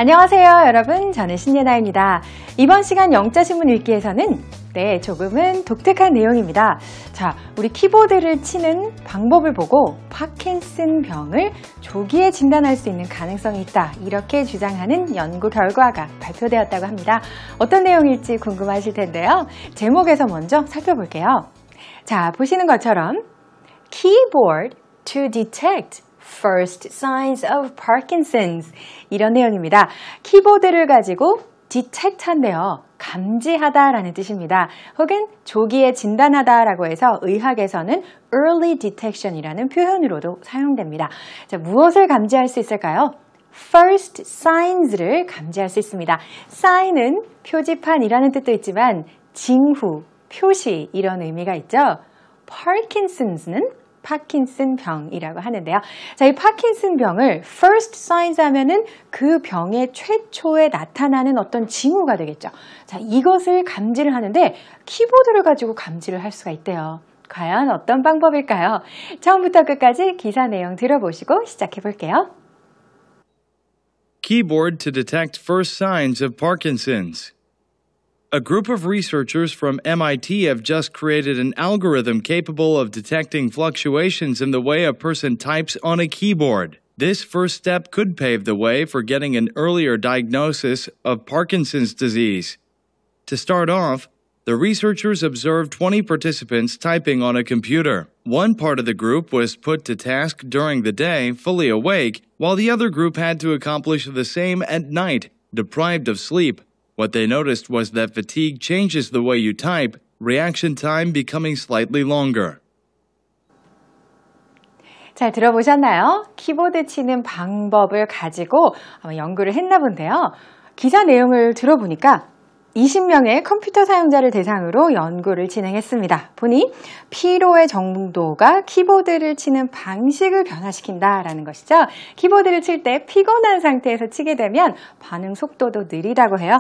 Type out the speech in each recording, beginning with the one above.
안녕하세요, 여러분. 저는 신예나입니다. 이번 시간 영자신문 읽기에서는 조금은 독특한 내용입니다. 자, 우리 키보드를 치는 방법을 보고 파킨슨 병을 조기에 진단할 수 있는 가능성이 있다. 이렇게 주장하는 연구 결과가 발표되었다고 합니다. 어떤 내용일지 궁금하실 텐데요. 제목에서 먼저 살펴볼게요. 자, 보시는 것처럼 Keyboard to detect first signs of Parkinson's 이런 내용입니다. 키보드를 가지고 detect 한대요. 감지하다라는 뜻입니다. 혹은 조기에 진단하다라고 해서 의학에서는 early detection이라는 표현으로도 사용됩니다. 자, 무엇을 감지할 수 있을까요? First signs를 감지할 수 있습니다. sign은 표지판이라는 뜻도 있지만 징후, 표시 이런 의미가 있죠. Parkinson's는 파킨슨 병이라고 하는데요. 자, 이 파킨슨 병을 first signs 하면은 그 병의 최초에 나타나는 어떤 징후가 되겠죠. 자, 이것을 감지를 하는데 키보드를 가지고 감지를 할 수가 있대요. 과연 어떤 방법일까요? 처음부터 끝까지 기사 내용 들어보시고 시작해 볼게요. Keyboard to detect first signs of Parkinson's. A group of researchers from MIT have just created an algorithm capable of detecting fluctuations in the way a person types on a keyboard. This first step could pave the way for getting an earlier diagnosis of Parkinson's disease. To start off, the researchers observed 20 participants typing on a computer. One part of the group was put to task during the day, fully awake, while the other group had to accomplish the same at night, deprived of sleep. What they noticed was that fatigue changes the way you type, reaction time becoming slightly longer. 잘 들어보셨나요? 키보드 치는 방법을 가지고 연구를 했나 본데요. 기사 내용을 들어보니까 20명의 컴퓨터 사용자를 대상으로 연구를 진행했습니다. 보니 피로의 정도가 키보드를 치는 방식을 변화시킨다라는 것이죠. 키보드를 칠 때 피곤한 상태에서 치게 되면 반응 속도도 느리다고 해요.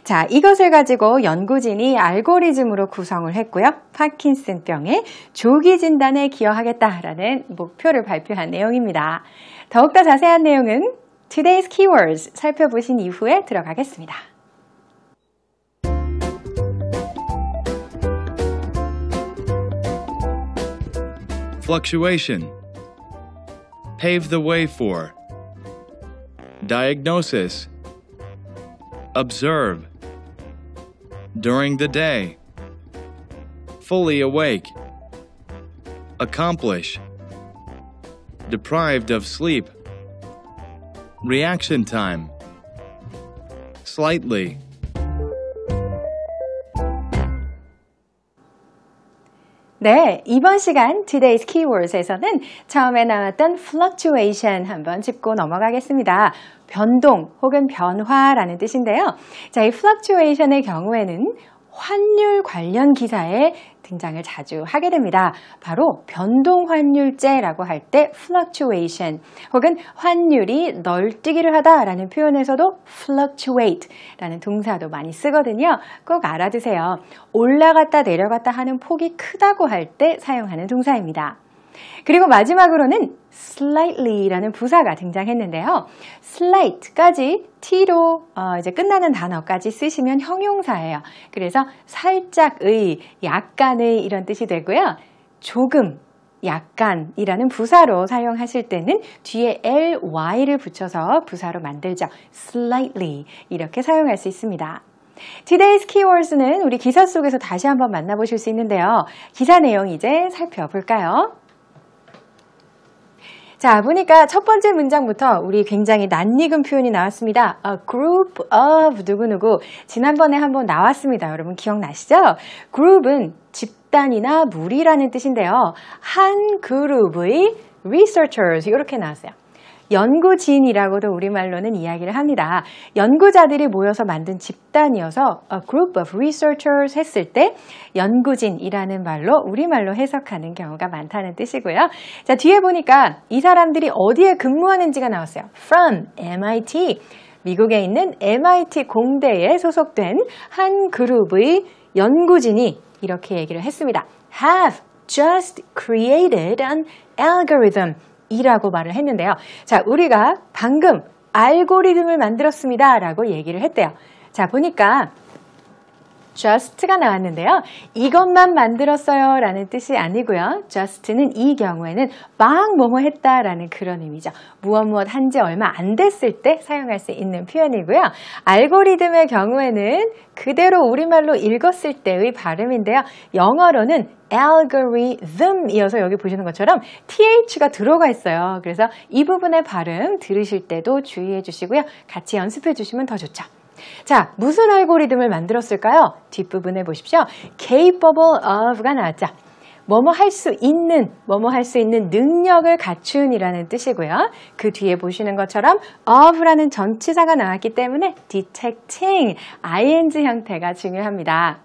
자, 이것을 가지고 연구진이 알고리즘으로 구성을 했고요. 파킨슨병의 조기 진단에 기여하겠다라는 목표를 발표한 내용입니다. 더욱더 자세한 내용은 Today's Keywords 살펴보신 이후에 들어가겠습니다. Fluctuation. Pave the way for. Diagnosis. Observe. During the day. Fully awake. Accomplish. Deprived of sleep. Reaction time. Slightly. 네, 이번 시간 Today's Keywords에서는 처음에 나왔던 fluctuation 한번 짚고 넘어가겠습니다. 변동 혹은 변화라는 뜻인데요. 자, 이 fluctuation의 경우에는 환율 관련 기사에 등장을 자주 하게 됩니다. 바로 변동환율제라고 할 때 fluctuation 혹은 환율이 널뛰기를 하다라는 표현에서도 fluctuate라는 동사도 많이 쓰거든요. 꼭 알아두세요. 올라갔다 내려갔다 하는 폭이 크다고 할 때 사용하는 동사입니다. 그리고 마지막으로는 slightly라는 부사가 등장했는데요. slight까지 t로 이제 끝나는 단어까지 쓰시면 형용사예요. 그래서 살짝의, 약간의 이런 뜻이 되고요. 조금, 약간이라는 부사로 사용하실 때는 뒤에 ly를 붙여서 부사로 만들죠. slightly 이렇게 사용할 수 있습니다. Today's Keywords는 우리 기사 속에서 다시 한번 만나보실 수 있는데요. 기사 내용 이제 살펴볼까요? 자, 보니까 첫 번째 문장부터 우리 굉장히 낯익은 표현이 나왔습니다. A group of 누구누구. 지난번에 한번 나왔습니다. 여러분 기억나시죠? group은 집단이나 무리라는 뜻인데요. 한 그룹의 researchers 이렇게 나왔어요. 연구진이라고도 우리말로는 이야기를 합니다. 연구자들이 모여서 만든 집단이어서 a group of researchers 했을 때 연구진이라는 말로 우리말로 해석하는 경우가 많다는 뜻이고요. 자, 뒤에 보니까 이 사람들이 어디에 근무하는지가 나왔어요. From MIT. 미국에 있는 MIT 공대에 소속된 한 그룹의 연구진이 이렇게 얘기를 했습니다. Have just created an algorithm. 이라고 말을 했는데요. 자, 우리가 방금 알고리즘을 만들었습니다 라고 얘기를 했대요. 자, 보니까 just가 나왔는데요. 이것만 만들었어요 라는 뜻이 아니고요. just는 이 경우에는 막 뭐뭐 했다라는 그런 의미죠. 무엇 한지 얼마 안 됐을 때 사용할 수 있는 표현이고요. 알고리즘의 경우에는 그대로 우리말로 읽었을 때의 발음인데요. 영어로는 algorithm 이어서 여기 보시는 것처럼 th가 들어가 있어요. 그래서 이 부분의 발음 들으실 때도 주의해 주시고요. 같이 연습해 주시면 더 좋죠. 자, 무슨 알고리즘을 만들었을까요? 뒷부분에 보십시오. capable of가 나왔죠. 뭐뭐 할 수 있는 능력을 갖춘이라는 뜻이고요. 그 뒤에 보시는 것처럼 of라는 전치사가 나왔기 때문에 detecting, ing 형태가 중요합니다.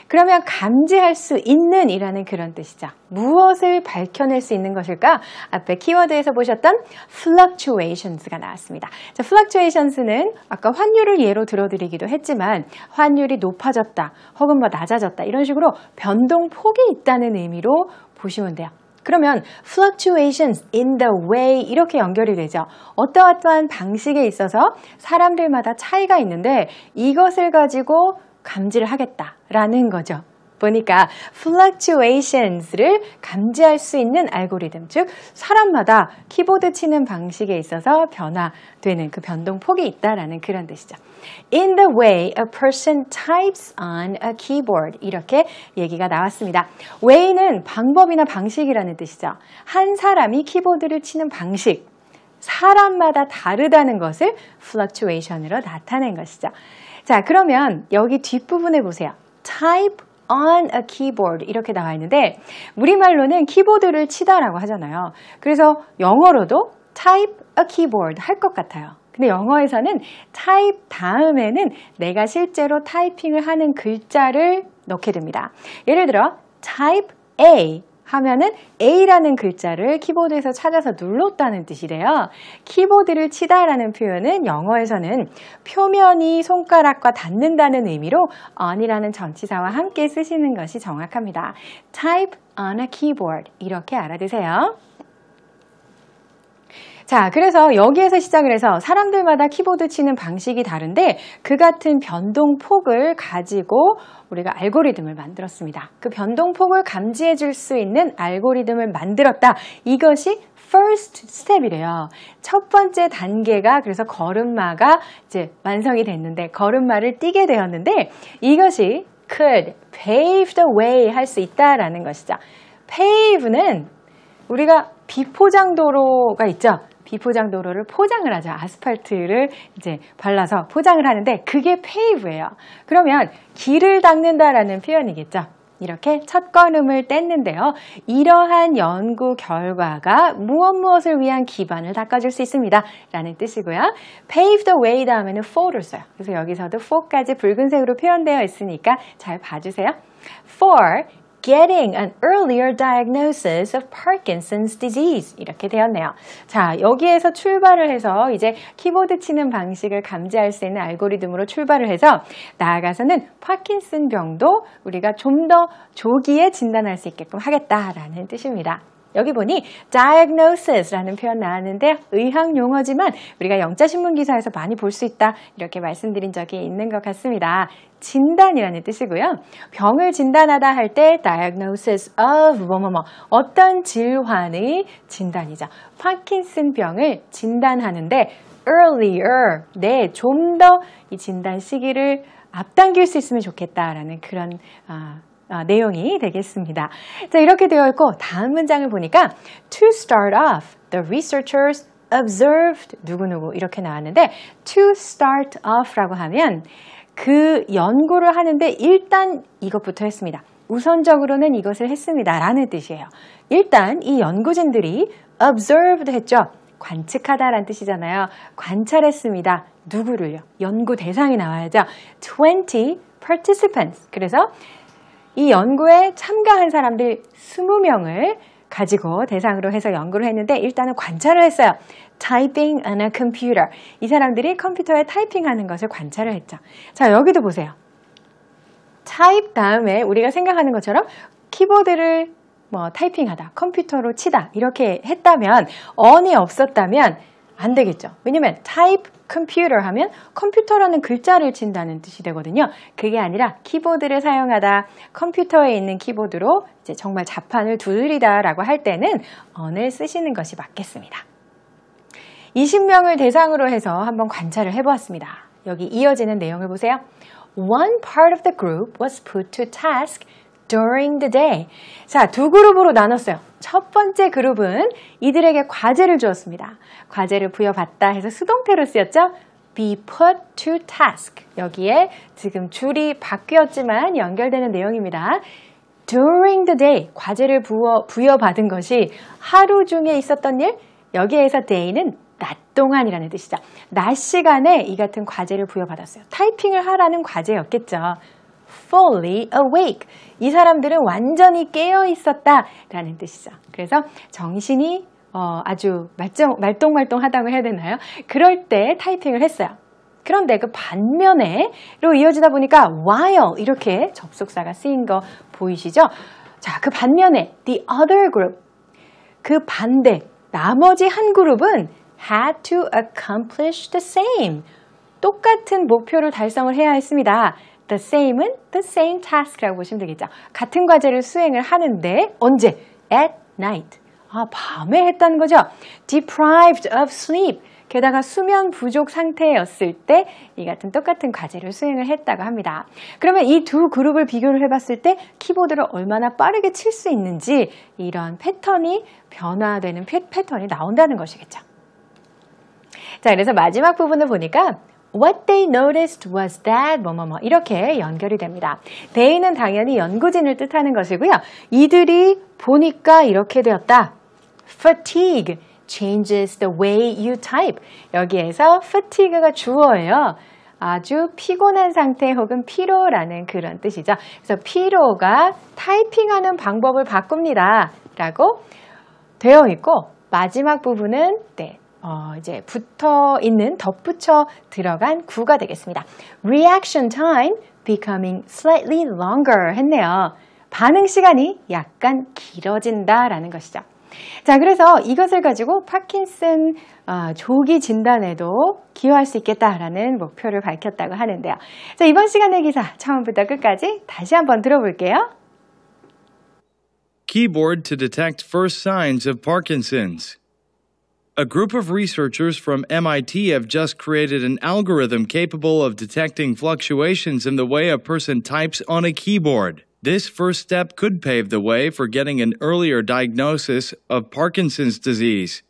그러면 감지할 수 있는 이라는 그런 뜻이죠. 무엇을 밝혀낼 수 있는 것일까? 앞에 키워드에서 보셨던 fluctuations가 나왔습니다. 자, fluctuations는 아까 환율을 예로 들어드리기도 했지만 환율이 높아졌다 혹은 뭐 낮아졌다 이런 식으로 변동폭이 있다는 의미로 보시면 돼요. 그러면 fluctuations in the way 이렇게 연결이 되죠. 어떠한 방식에 있어서 사람들마다 차이가 있는데 이것을 가지고 감지를 하겠다라는 거죠. 보니까 fluctuations를 감지할 수 있는 알고리즘, 즉 사람마다 키보드 치는 방식에 있어서 변화되는 그 변동폭이 있다라는 그런 뜻이죠. In the way a person types on a keyboard 이렇게 얘기가 나왔습니다. way는 방법이나 방식이라는 뜻이죠. 한 사람이 키보드를 치는 방식, 사람마다 다르다는 것을 fluctuation으로 나타낸 것이죠. 자, 그러면 여기 뒷부분에 보세요. type on a keyboard 이렇게 나와 있는데 우리말로는 키보드를 치다라고 하잖아요. 그래서 영어로도 type a keyboard 할 것 같아요. 근데 영어에서는 type 다음에는 내가 실제로 타이핑을 하는 글자를 넣게 됩니다. 예를 들어 type A 하면은 A라는 글자를 키보드에서 찾아서 눌렀다는 뜻이래요. 키보드를 치다라는 표현은 영어에서는 표면이 손가락과 닿는다는 의미로 on이라는 전치사와 함께 쓰시는 것이 정확합니다. Type on a keyboard 이렇게 알아두세요. 자, 그래서 여기에서 시작을 해서 사람들마다 키보드 치는 방식이 다른데 그 같은 변동폭을 가지고 우리가 알고리즘을 만들었습니다. 그 변동폭을 감지해 줄 수 있는 알고리즘을 만들었다. 이것이 first step이래요. 첫 번째 단계가 그래서 걸음마가 이제 완성이 됐는데 걸음마를 뛰게 되었는데 이것이 could pave the way 할 수 있다라는 것이죠. pave는 우리가 비포장도로가 있죠. 비포장도로를 포장을 하죠. 아스팔트를 이제 발라서 포장을 하는데 그게 pave예요. 그러면 길을 닦는다라는 표현이겠죠. 이렇게 첫 걸음을 뗐는데요. 이러한 연구 결과가 무엇을 위한 기반을 닦아줄 수 있습니다. 라는 뜻이고요. pave the way 다음에는 for를 써요. 그래서 여기서도 for까지 붉은색으로 표현되어 있으니까 잘 봐주세요. for getting an earlier diagnosis of Parkinson's disease 이렇게 되었네요. 자, 여기에서 출발을 해서 이제 키보드 치는 방식을 감지할 수 있는 알고리즘으로 출발을 해서 나아가서는 파킨슨 병도 우리가 좀 더 조기에 진단할 수 있게끔 하겠다라는 뜻입니다. 여기 보니 diagnosis라는 표현 나왔는데 의학 용어지만 우리가 영자신문 기사에서 많이 볼 수 있다 이렇게 말씀드린 적이 있는 것 같습니다. 진단이라는 뜻이고요. 병을 진단하다 할 때 diagnosis of 뭐뭐뭐 어떤 질환의 진단이죠. 파킨슨 병을 진단하는데 earlier 네, 좀 더 이 진단 시기를 앞당길 수 있으면 좋겠다라는 그런 내용이 되겠습니다. 자, 이렇게 되어 있고 다음 문장을 보니까 to start off, the researchers observed 누구누구 이렇게 나왔는데 to start off라고 하면 그 연구를 하는데 일단 이것부터 했습니다. 우선적으로는 이것을 했습니다. 라는 뜻이에요. 일단 이 연구진들이 observed 했죠. 관측하다라는 뜻이잖아요. 관찰했습니다. 누구를요? 연구 대상이 나와야죠. 20 participants. 그래서 이 연구에 참가한 사람들 20명을 가지고 대상으로 해서 연구를 했는데 일단은 관찰을 했어요. Typing on a computer. 이 사람들이 컴퓨터에 타이핑하는 것을 관찰을 했죠. 자, 여기도 보세요. type 다음에 우리가 생각하는 것처럼 키보드를 타이핑하다, 컴퓨터로 치다 이렇게 했다면 on이 없었다면 안 되겠죠. 왜냐면 type computer 하면 컴퓨터라는 글자를 친다는 뜻이 되거든요. 그게 아니라 키보드를 사용하다, 컴퓨터에 있는 키보드로 이제 정말 자판을 두드리다라고 할 때는 on을 쓰시는 것이 맞겠습니다. 20명을 대상으로 해서 한번 관찰을 해보았습니다. 여기 이어지는 내용을 보세요. One part of the group was put to task during the day. 자, 두 그룹으로 나눴어요. 첫 번째 그룹은 이들에게 과제를 주었습니다. 과제를 부여받다 해서 수동태로 쓰였죠. Be put to task. 여기에 지금 줄이 바뀌었지만 연결되는 내용입니다. During the day, 과제를 부여받은 것이 하루 중에 있었던 일, 여기에서 day는 낮 동안이라는 뜻이죠. 낮 시간에 이 같은 과제를 부여받았어요. 타이핑을 하라는 과제였겠죠. Fully awake. 이 사람들은 완전히 깨어 있었다라는 뜻이죠. 그래서 정신이 아주 말똥말똥하다고 해야 되나요? 그럴 때 타이핑을 했어요. 그런데 그 반면에로 이어지다 보니까 while 이렇게 접속사가 쓰인 거 보이시죠? 자, 그 반면에 the other group, 그 반대, 나머지 한 그룹은 had to accomplish the same. 똑같은 목표를 달성을 해야 했습니다. The same은 the same task라고 보시면 되겠죠. 같은 과제를 수행을 하는데 언제? At night. 밤에 했다는 거죠. Deprived of sleep. 게다가 수면 부족 상태였을 때 이 같은 똑같은 과제를 수행을 했다고 합니다. 그러면 이 두 그룹을 비교를 해봤을 때 키보드를 얼마나 빠르게 칠 수 있는지 이런 패턴이 변화되는 패턴이 나온다는 것이겠죠. 자, 그래서 마지막 부분을 보니까 What they noticed was that 뭐뭐뭐 이렇게 연결이 됩니다. they는 당연히 연구진을 뜻하는 것이고요. 이들이 보니까 이렇게 되었다. Fatigue changes the way you type. 여기에서 fatigue가 주어예요. 아주 피곤한 상태 혹은 피로라는 그런 뜻이죠. 그래서 피로가 타이핑하는 방법을 바꿉니다. 라고 되어 있고 마지막 부분은 이제 붙어 있는 덧붙여 들어간 구가 되겠습니다. Reaction time becoming slightly longer 했네요. 반응 시간이 약간 길어진다라는 것이죠. 자, 그래서 이것을 가지고 파킨슨 조기 진단에도 기여할 수 있겠다라는 목표를 밝혔다고 하는데요. 자, 이번 시간의 기사 처음부터 끝까지 다시 한번 들어볼게요. Keyboard to detect first signs of Parkinson's. A group of researchers from MIT have just created an algorithm capable of detecting fluctuations in the way a person types on a keyboard. This first step could pave the way for getting an earlier diagnosis of Parkinson's disease.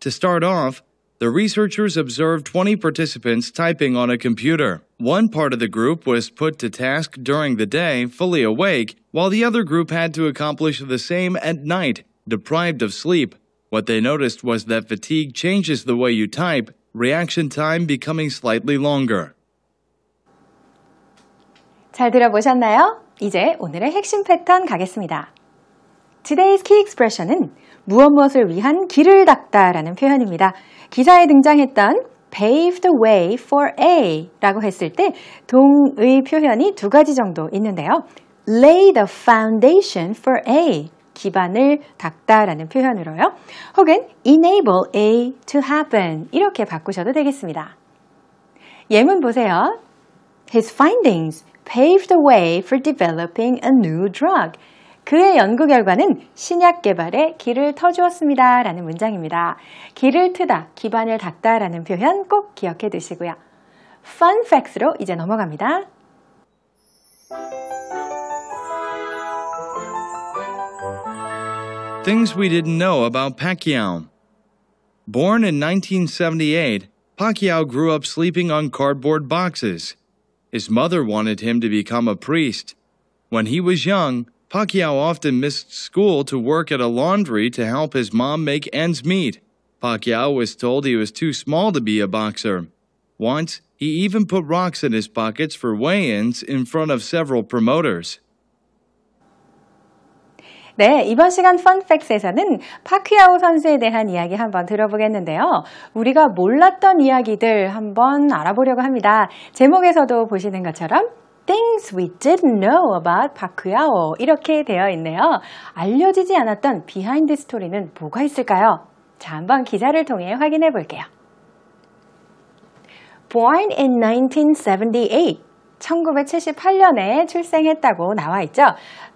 To start off, the researchers observed 20 participants typing on a computer. One part of the group was put to task during the day, fully awake, while the other group had to accomplish the same at night, deprived of sleep. What they noticed was that fatigue changes the way you type, reaction time becoming slightly longer. 잘 들어보셨나요? 이제 오늘의 핵심 패턴 가겠습니다. Today's key expression은 무엇을 위한 길을 닦다라는 표현입니다. 기사에 등장했던 pave the way for A 라고 했을 때 동의 표현이 두 가지 정도 있는데요. lay the foundation for A, 기반을 닦다라는 표현으로요. 혹은 enable A to happen, 이렇게 바꾸셔도 되겠습니다. 예문 보세요. His findings paved the way for developing a new drug. 그의 연구 결과는 신약 개발에 길을 터주었습니다. 라는 문장입니다. 길을 트다, 기반을 닦다 라는 표현 꼭 기억해 두시고요. Fun facts로 이제 넘어갑니다. Things we didn't know about Pacquiao. Born in 1978, Pacquiao grew up sleeping on cardboard boxes. His mother wanted him to become a priest. When he was young, Pacquiao often missed school to work at a laundry to help his mom make ends meet. Pacquiao was told he was too small to be a boxer. Once, he even put rocks in his pockets for weigh-ins in front of several promoters. 네, 이번 시간 펀팩스에서는 파퀴아오 선수에 대한 이야기 한번 들어보겠는데요. 우리가 몰랐던 이야기들 한번 알아보려고 합니다. 제목에서도 보시는 것처럼 Things we didn't know about Pacquiao 이렇게 되어 있네요. 알려지지 않았던 비하인드 스토리는 뭐가 있을까요? 자, 한번 기사를 통해 확인해 볼게요. born in 1978. 1978년에 출생했다고 나와 있죠.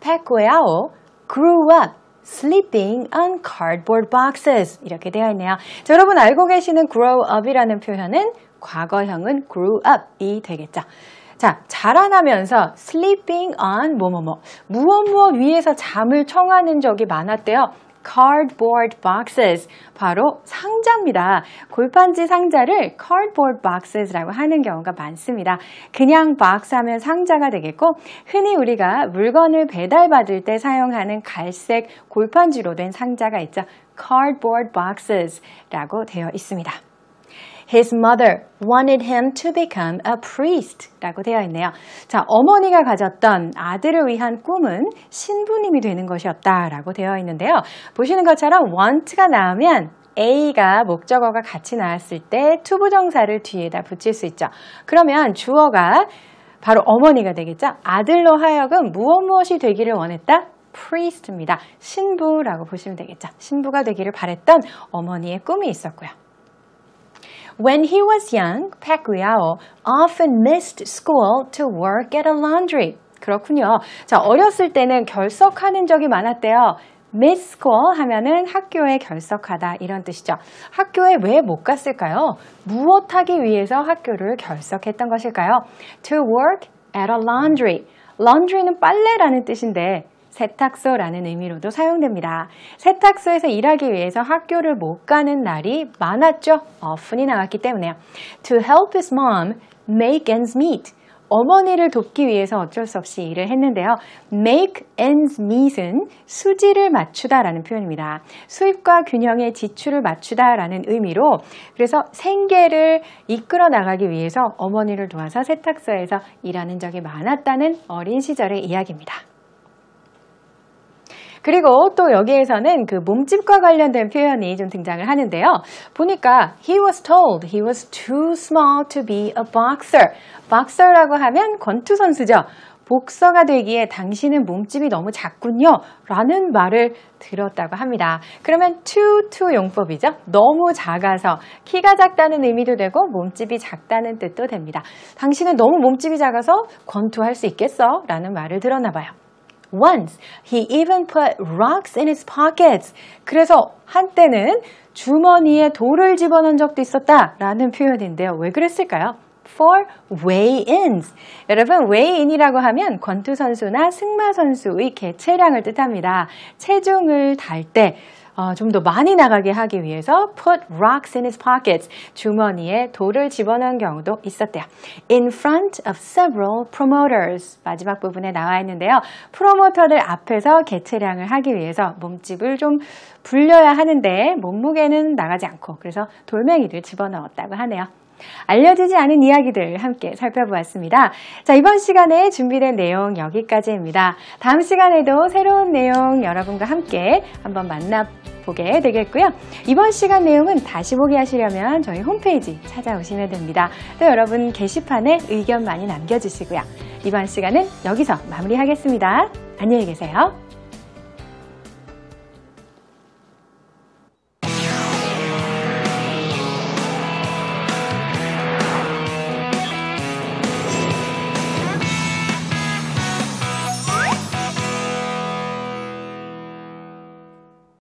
Pacquiao grew up sleeping on cardboard boxes. 이렇게 되어 있네요. 자, 여러분 알고 계시는 grow up이라는 표현은 과거형은 grew up이 되겠죠. 자, 자라나면서 sleeping on 무엇 위에서 잠을 청하는 적이 많았대요. cardboard boxes, 바로 상자입니다. 골판지 상자를 cardboard boxes라고 하는 경우가 많습니다. 그냥 box 하면 상자가 되겠고, 흔히 우리가 물건을 배달받을 때 사용하는 갈색 골판지로 된 상자가 있죠. cardboard boxes라고 되어 있습니다. His mother wanted him to become a priest 라고 되어 있네요. 자, 어머니가 가졌던 아들을 위한 꿈은 신부님이 되는 것이었다라고 되어 있는데요. 보시는 것처럼 want가 나오면 A가 목적어가 같이 나왔을 때 투부정사를 뒤에다 붙일 수 있죠. 그러면 주어가 바로 어머니가 되겠죠. 아들로 하여금 무엇이 되기를 원했다? priest입니다. 신부라고 보시면 되겠죠. 신부가 되기를 바랬던 어머니의 꿈이 있었고요. When he was young, Pacquiao often missed school to work at a laundry. 그렇군요. 자, 어렸을 때는 결석하는 적이 많았대요. miss school 하면은 학교에 결석하다 이런 뜻이죠. 학교에 왜 못 갔을까요? 무엇 하기 위해서 학교를 결석했던 것일까요? To work at a laundry. laundry는 빨래라는 뜻인데 세탁소라는 의미로도 사용됩니다. 세탁소에서 일하기 위해서 학교를 못 가는 날이 많았죠. often이 나왔기 때문에요. To help his mom make ends meet. 어머니를 돕기 위해서 어쩔 수 없이 일을 했는데요. make ends meet은 수지를 맞추다라는 표현입니다. 수입과 균형의 지출을 맞추다라는 의미로, 그래서 생계를 이끌어 나가기 위해서 어머니를 도와서 세탁소에서 일하는 적이 많았다는 어린 시절의 이야기입니다. 그리고 또 여기에서는 그 몸집과 관련된 표현이 좀 등장을 하는데요. 보니까 he was told he was too small to be a boxer. boxer라고 하면 권투 선수죠. 복서가 되기에 당신은 몸집이 너무 작군요. 라는 말을 들었다고 합니다. 그러면 too 용법이죠. 너무 작아서 키가 작다는 의미도 되고 몸집이 작다는 뜻도 됩니다. 당신은 너무 몸집이 작아서 권투할 수 있겠어? 라는 말을 들었나 봐요. Once, he even put rocks in his pockets. 그래서 한때는 주머니에 돌을 집어넣은 적도 있었다라는 표현인데요. 왜 그랬을까요? For weigh-ins. 여러분, weigh-in이라고 하면 권투 선수나 승마 선수의 개체량을 뜻합니다. 체중을 달 때 좀 더 많이 나가게 하기 위해서 put rocks in his pockets, 주머니에 돌을 집어넣은 경우도 있었대요. In front of several promoters, 마지막 부분에 나와 있는데요. 프로모터들 앞에서 개체량을 하기 위해서 몸집을 좀 불려야 하는데 몸무게는 나가지 않고, 그래서 돌멩이를 집어넣었다고 하네요. 알려지지 않은 이야기들 함께 살펴보았습니다. 자, 이번 시간에 준비된 내용 여기까지입니다. 다음 시간에도 새로운 내용 여러분과 함께 한번 만나보게 되겠고요. 이번 시간 내용은 다시 보기 하시려면 저희 홈페이지 찾아오시면 됩니다. 또 여러분 게시판에 의견 많이 남겨주시고요. 이번 시간은 여기서 마무리하겠습니다. 안녕히 계세요.